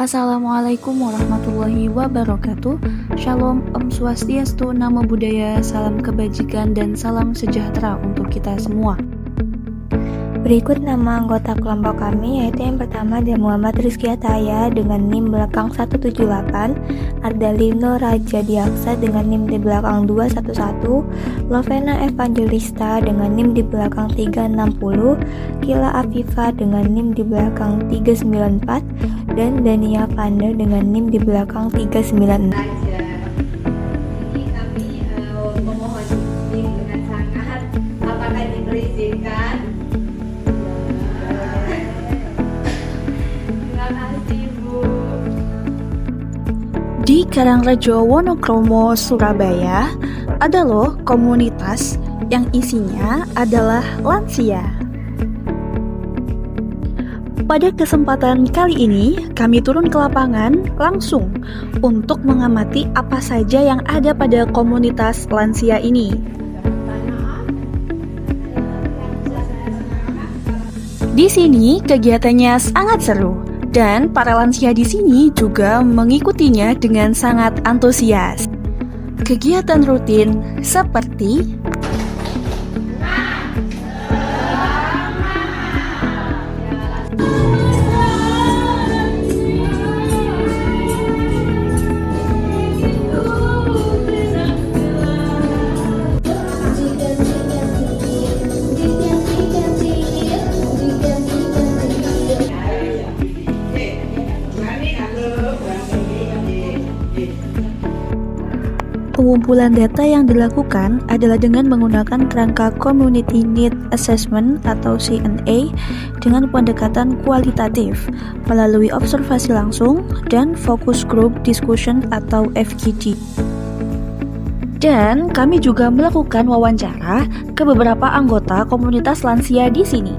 Assalamualaikum warahmatullahi wabarakatuh. Shalom, Om Swastiastu, Namo Buddhaya, salam kebajikan dan salam sejahtera untuk kita semua. Berikut nama anggota kelompok kami, yaitu yang pertama ada Muhammad Rizky Ataya dengan NIM belakang 178, Ardalino Raja Diaksa dengan NIM di belakang 211, Lovena Evangelista dengan NIM di belakang 360, Kila Afifa dengan NIM di belakang 394, dan Dania Panda dengan NIM di belakang 396. Ini kami memohon izin dengan sangat, apakah diizinkan? Terima kasih, Bu. Di Karangrejo Wonokromo, Surabaya, ada loh komunitas yang isinya adalah lansia. Pada kesempatan kali ini, kami turun ke lapangan langsung untuk mengamati apa saja yang ada pada komunitas lansia ini. Di sini kegiatannya sangat seru dan para lansia di sini juga mengikutinya dengan sangat antusias. Kegiatan rutin seperti pengumpulan data yang dilakukan adalah dengan menggunakan kerangka Community Need Assessment atau CNA dengan pendekatan kualitatif melalui observasi langsung dan Focus Group Discussion atau FGD. Dan kami juga melakukan wawancara ke beberapa anggota komunitas lansia di sini.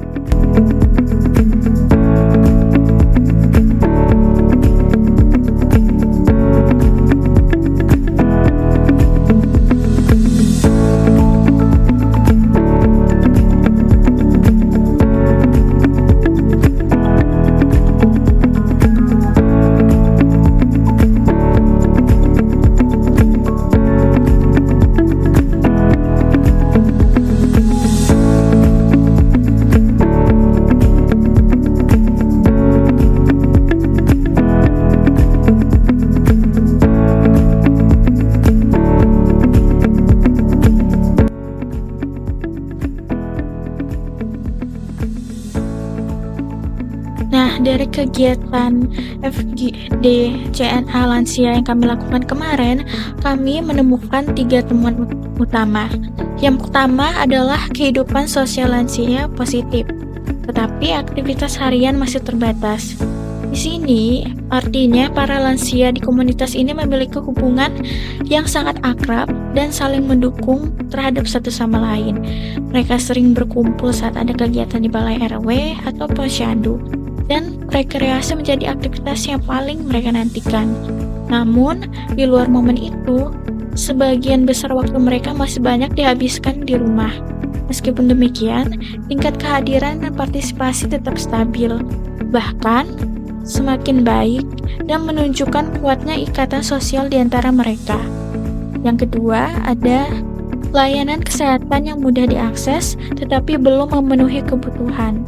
Nah, dari kegiatan FGD CNA Lansia yang kami lakukan kemarin, kami menemukan 3 temuan utama. Yang pertama adalah kehidupan sosial lansia positif, tetapi aktivitas harian masih terbatas. Di sini, artinya para lansia di komunitas ini memiliki hubungan yang sangat akrab dan saling mendukung terhadap satu sama lain. Mereka sering berkumpul saat ada kegiatan di balai RW atau posyandu, dan rekreasi menjadi aktivitas yang paling mereka nantikan. Namun, di luar momen itu, sebagian besar waktu mereka masih banyak dihabiskan di rumah. Meskipun demikian, tingkat kehadiran dan partisipasi tetap stabil, bahkan semakin baik dan menunjukkan kuatnya ikatan sosial di antara mereka. Yang kedua, ada layanan kesehatan yang mudah diakses tetapi belum memenuhi kebutuhan.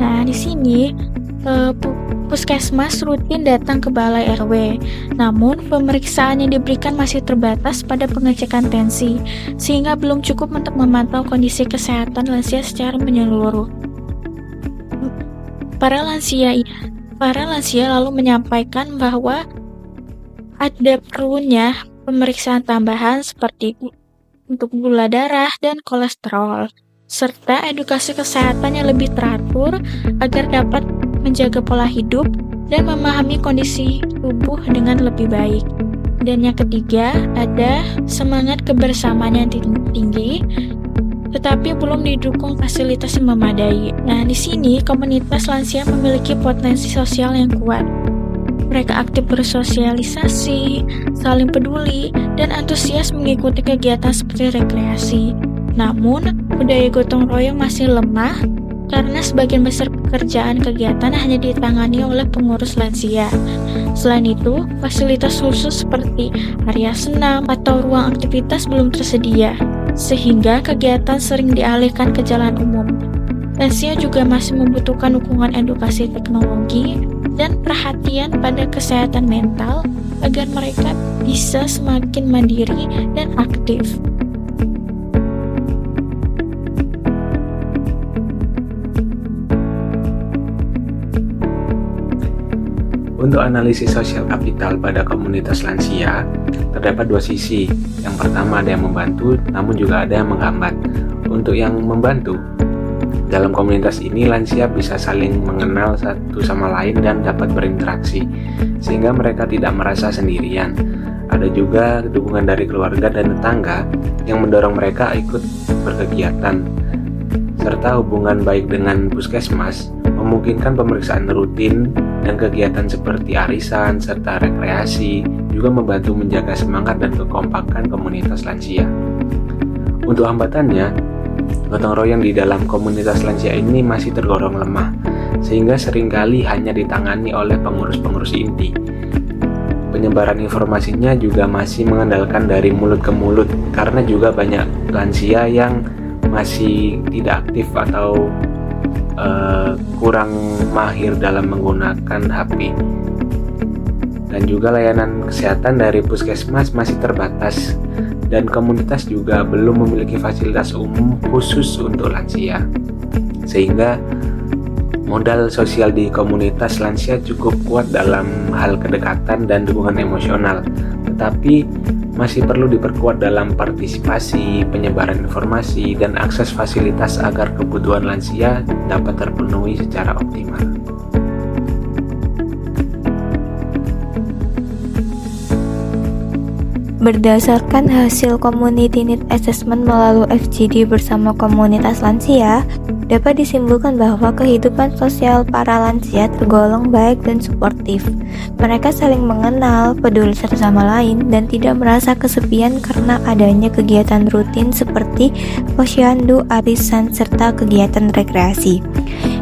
Nah, di sini puskesmas rutin datang ke balai RW, namun pemeriksaan yang diberikan masih terbatas pada pengecekan tensi, sehingga belum cukup untuk memantau kondisi kesehatan lansia secara menyeluruh. Para lansia lalu menyampaikan bahwa ada perlunya pemeriksaan tambahan seperti untuk gula darah dan kolesterol, serta edukasi kesehatan yang lebih teratur agar dapat menjaga pola hidup dan memahami kondisi tubuh dengan lebih baik. Dan yang ketiga, ada semangat kebersamaan yang tinggi, tetapi belum didukung fasilitas yang memadai. Nah, di sini komunitas lansia memiliki potensi sosial yang kuat. Mereka aktif bersosialisasi, saling peduli, dan antusias mengikuti kegiatan seperti rekreasi. Namun, budaya gotong royong masih lemah karena sebagian besar pekerjaan kegiatan hanya ditangani oleh pengurus lansia. Selain itu, fasilitas khusus seperti area senam atau ruang aktivitas belum tersedia, sehingga kegiatan sering dialihkan ke jalan umum. Lansia juga masih membutuhkan dukungan edukasi teknologi dan perhatian pada kesehatan mental agar mereka bisa semakin mandiri dan aktif. Untuk analisis sosial kapital pada komunitas lansia, terdapat dua sisi. Yang pertama ada yang membantu, namun juga ada yang menghambat. Untuk yang membantu, dalam komunitas ini lansia bisa saling mengenal satu sama lain dan dapat berinteraksi, sehingga mereka tidak merasa sendirian. Ada juga dukungan dari keluarga dan tetangga yang mendorong mereka ikut berkegiatan, serta hubungan baik dengan puskesmas memungkinkan pemeriksaan rutin dan kegiatan seperti arisan serta rekreasi juga membantu menjaga semangat dan kekompakan komunitas lansia. Untuk hambatannya, gotong royong di dalam komunitas lansia ini masih tergolong lemah, sehingga seringkali hanya ditangani oleh pengurus-pengurus inti. Penyebaran informasinya juga masih mengandalkan dari mulut ke mulut, karena juga banyak lansia yang masih tidak aktif atau kurang mahir dalam menggunakan HP. Dan juga layanan kesehatan dari puskesmas masih terbatas, dan komunitas juga belum memiliki fasilitas umum khusus untuk lansia, sehingga modal sosial di komunitas lansia cukup kuat dalam hal kedekatan dan dukungan emosional, tetapi masih perlu diperkuat dalam partisipasi, penyebaran informasi, dan akses fasilitas agar kebutuhan lansia dapat terpenuhi secara optimal. Berdasarkan hasil Community Need Assessment melalui FGD bersama komunitas lansia, dapat disimpulkan bahwa kehidupan sosial para lansia tergolong baik dan suportif. Mereka saling mengenal, peduli satu sama lain, dan tidak merasa kesepian karena adanya kegiatan rutin seperti posyandu, arisan, serta kegiatan rekreasi.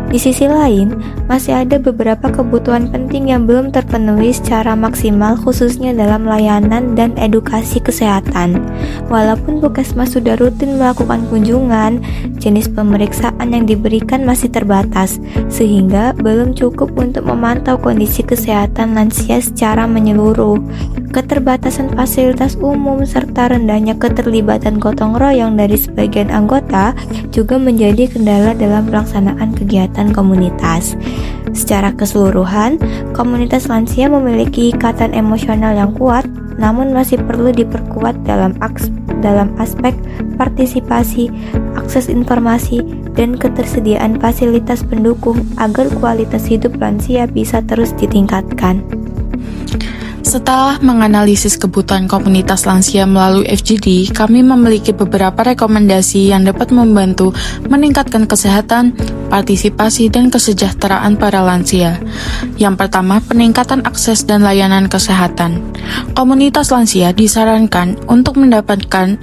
Di sisi lain, masih ada beberapa kebutuhan penting yang belum terpenuhi secara maksimal, khususnya dalam layanan dan edukasi kesehatan. Walaupun puskesmas sudah rutin melakukan kunjungan, jenis pemeriksaan yang diberikan masih terbatas, sehingga belum cukup untuk memantau kondisi kesehatan lansia secara menyeluruh. Keterbatasan fasilitas umum serta rendahnya keterlibatan gotong royong dari sebagian anggota juga menjadi kendala dalam pelaksanaan kegiatan komunitas. Secara keseluruhan, komunitas lansia memiliki ikatan emosional yang kuat, namun masih perlu diperkuat dalam aspek partisipasi, akses informasi, dan ketersediaan fasilitas pendukung agar kualitas hidup lansia bisa terus ditingkatkan. Setelah menganalisis kebutuhan komunitas lansia melalui FGD, kami memiliki beberapa rekomendasi yang dapat membantu meningkatkan kesehatan, partisipasi, dan kesejahteraan para lansia. Yang pertama, peningkatan akses dan layanan kesehatan. Komunitas lansia disarankan untuk mendapatkan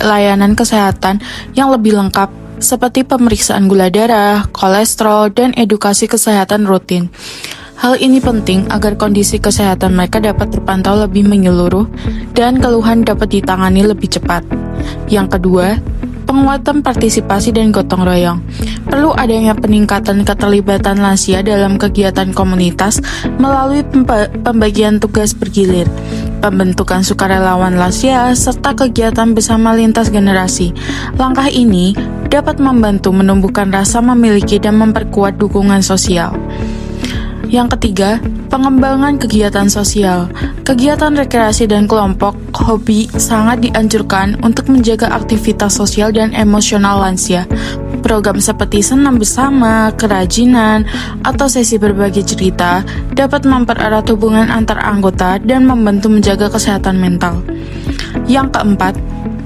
layanan kesehatan yang lebih lengkap seperti pemeriksaan gula darah, kolesterol, dan edukasi kesehatan rutin. Hal ini penting agar kondisi kesehatan mereka dapat terpantau lebih menyeluruh dan keluhan dapat ditangani lebih cepat. Yang kedua, penguatan partisipasi dan gotong royong. Perlu adanya peningkatan keterlibatan lansia dalam kegiatan komunitas melalui pembagian tugas bergilir, pembentukan sukarelawan lansia, serta kegiatan bersama lintas generasi. Langkah ini dapat membantu menumbuhkan rasa memiliki dan memperkuat dukungan sosial. Yang ketiga, pengembangan kegiatan sosial. Kegiatan rekreasi dan kelompok hobi sangat dianjurkan untuk menjaga aktivitas sosial dan emosional lansia. Program seperti senam bersama, kerajinan, atau sesi berbagi cerita dapat mempererat hubungan antar anggota dan membantu menjaga kesehatan mental. Yang keempat,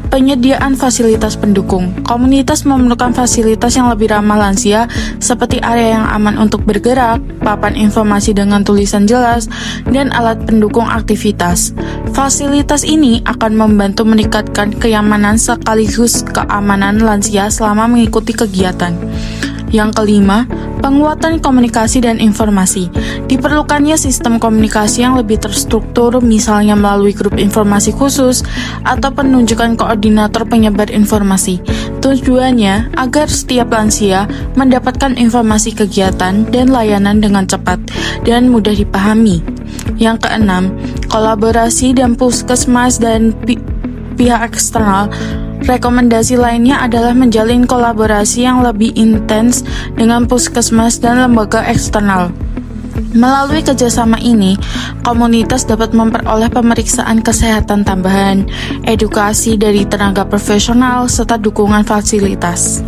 penyediaan fasilitas pendukung. Komunitas memerlukan fasilitas yang lebih ramah lansia seperti area yang aman untuk bergerak, papan informasi dengan tulisan jelas, dan alat pendukung aktivitas. Fasilitas ini akan membantu meningkatkan kenyamanan sekaligus keamanan lansia selama mengikuti kegiatan. Yang kelima, penguatan komunikasi dan informasi. Diperlukannya sistem komunikasi yang lebih terstruktur, misalnya melalui grup informasi khusus atau penunjukan koordinator penyebar informasi. Tujuannya agar setiap lansia mendapatkan informasi kegiatan dan layanan dengan cepat dan mudah dipahami. Yang keenam, kolaborasi dan puskesmas dan pihak eksternal. Rekomendasi lainnya adalah menjalin kolaborasi yang lebih intens dengan puskesmas dan lembaga eksternal. Melalui kerjasama ini, komunitas dapat memperoleh pemeriksaan kesehatan tambahan, edukasi dari tenaga profesional, serta dukungan fasilitas.